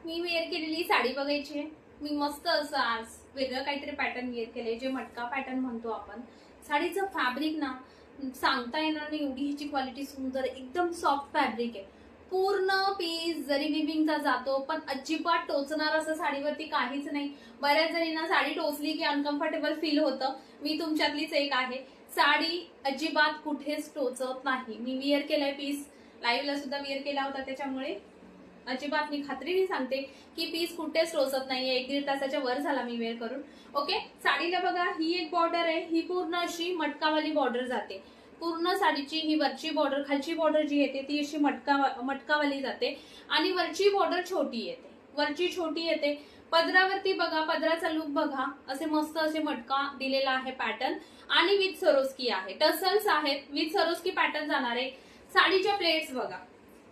मी wear केलेली साडी बघायची आहे. मी मस्त असं आज वेगळं काहीतरी पॅटर्न वेअर केलंय, जे मटका पॅटर्न म्हणतो आपण. साडीचं फॅब्रिक ना सांगता येणार नाही, एवढी ह्याची क्वालिटी सुंदर, एकदम सॉफ्ट फॅब्रिक आहे. पूर्ण पीस जरी विविंगचा जातो, पण अजिबात टोचणार असं साडीवरती काहीच नाही. बऱ्याच जणींना साडी टोचली की अनकम्फर्टेबल फील होतं. मी तुमच्यातलीच एक आहे. साडी अजिबात कुठेच टोचत नाही. मी वेअर केलाय पीस, लाईव्हला सुद्धा वेअर केला होता, त्याच्यामुळे अजिबात मी खात्रीने सांगते की पीस कुठेच टोचत नाहीये. 1-1.5 तासाच्या वर झाला मी वेअर करून. ओके, साडीला बघा ही एक बॉर्डर आहे, ही पूर्ण अशी मटकावाली बॉर्डर जाते. पूर्ण साडीची ही वरची बॉर्डर, खालची बॉर्डर जी येते ती अशी मटकावाली जाते आणि वरची बॉर्डर छोटी येते. वरची छोटी येते. पदरावरती बघा, पदराचा लुक बघा, असे मस्त असे मटका दिलेला आहे पॅटर्न आणि विथ सरोस्की आहे. टसल्स आहेत, विथ सरोस्की पॅटर्न जाणार आहे. साडीच्या प्लेट्स बघा.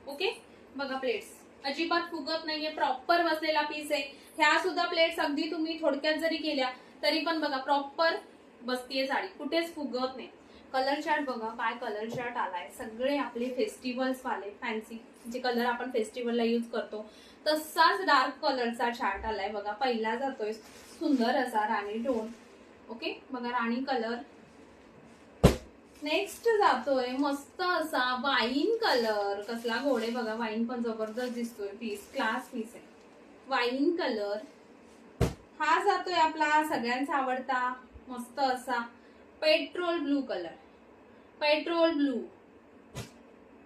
ओके, बघा प्लेट्स अजिबात फुगत नाहीये, प्रॉपर बसलेला पीस आहे. ह्या सुद्धा प्लेट्स अगदी तुम्ही थोडक्यात जरी केल्या तरी पण बघा प्रॉपर बसतीये साडी, कुठेच फुगत नाही. कलर चार्ट बघा, काय कलर चार्ट आलाय. सगळे आपले फेस्टिवल्स वाले फॅन्सी जे कलर आपण फेस्टिवलला यूज करतो तसाच डार्क कलरचा चार्ट आलाय बघा. पहिला जातोय सुंदर असा राणी टोन. ओके, बघा राणी कलर. नेक्स्ट जातोय मस्त असा वाईन कलर. कसला गोड आहे बघा, वाईन पण जबरदस्त दिसतोय. पीस क्लास पीस आहे. Wine colour. हा जातोय आपला सगळ्यांचा आवडता मस्त असा petrol blue colour. Petrol blue.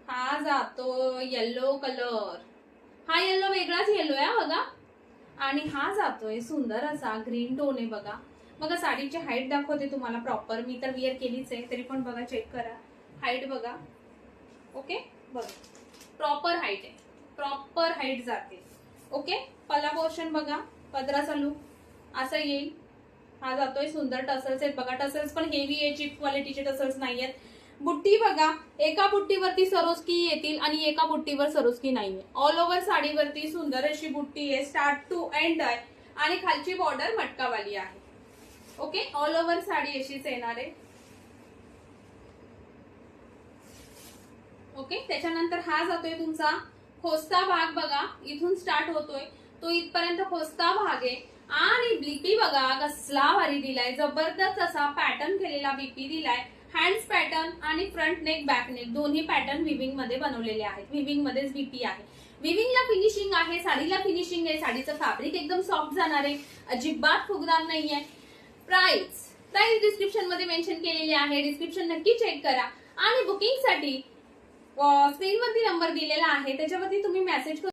हा जातो येलो कलर. हा येलो वेगळाच येलो आहे बघा. आणि हा जातोय सुंदर असा ग्रीन टोन आहे बघा. बघा साडीची हाईट दाखवते तुम्हाला प्रॉपर. मी तर वेअर केलीच आहे, तरी पण बघा चेक करा हाईट बघा. ओके, बघा प्रॉपर हाईट आहे, प्रॉपर हाईट जाते. ओके, पल्ला पोर्शन बघा, पदराचा लुक असा येईल. हा जातोय सुंदर. टसल्स आहेत बघा, टसल्स पण हेवी आहे, चीप क्वालिटीचे टसल्स नाहीयेत. बुट्टी बघा, एका बुट्टीवरती सरोस्की येतील आणि एका बुट्टीवर सरोस्की नाहीये. ऑल ओव्हर साडीवरती सुंदर अशी बुट्टी आहे, स्टार्ट टू एंड आहे आणि खालची बॉर्डर मटकावाली आहे. ओके, ऑल ओव्हर साडी अशीच येणार आहे. ओके, त्याच्यानंतर हा जातोय तुमचा खोस्ता भाग बघा. इथून स्टार्ट होतोय तो इथपर्यंत खोस्ता भाग आहे. आणि बीपी बघा कसला भारी दिलाय, जबरदस्त असा पॅटर्न केलेला बीपी दिलाय. हँड्स पॅटर्न आणि फ्रंट नेक बॅक नेक दोन्ही पॅटर्न विविंग मध्ये बनवलेले आहेत. विविंग मध्येच बीपी आहे. विविंगला फिनिशिंग आहे, साडीला फिनिशिंग आहे. साडीचं फॅब्रिक एकदम सॉफ्ट जाणार आहे, अजिबात फुगणार नाहीये. प्राइस डिस्क्रिप्शन मध्ये मेन्शन केलेली आहे, डिस्क्रिप्शन नक्की चेक करा. आणि बुकिंग साठी स्क्रीनवरती नंबर दिलेला आहे, त्याच्यावरती तुम्ही मेसेज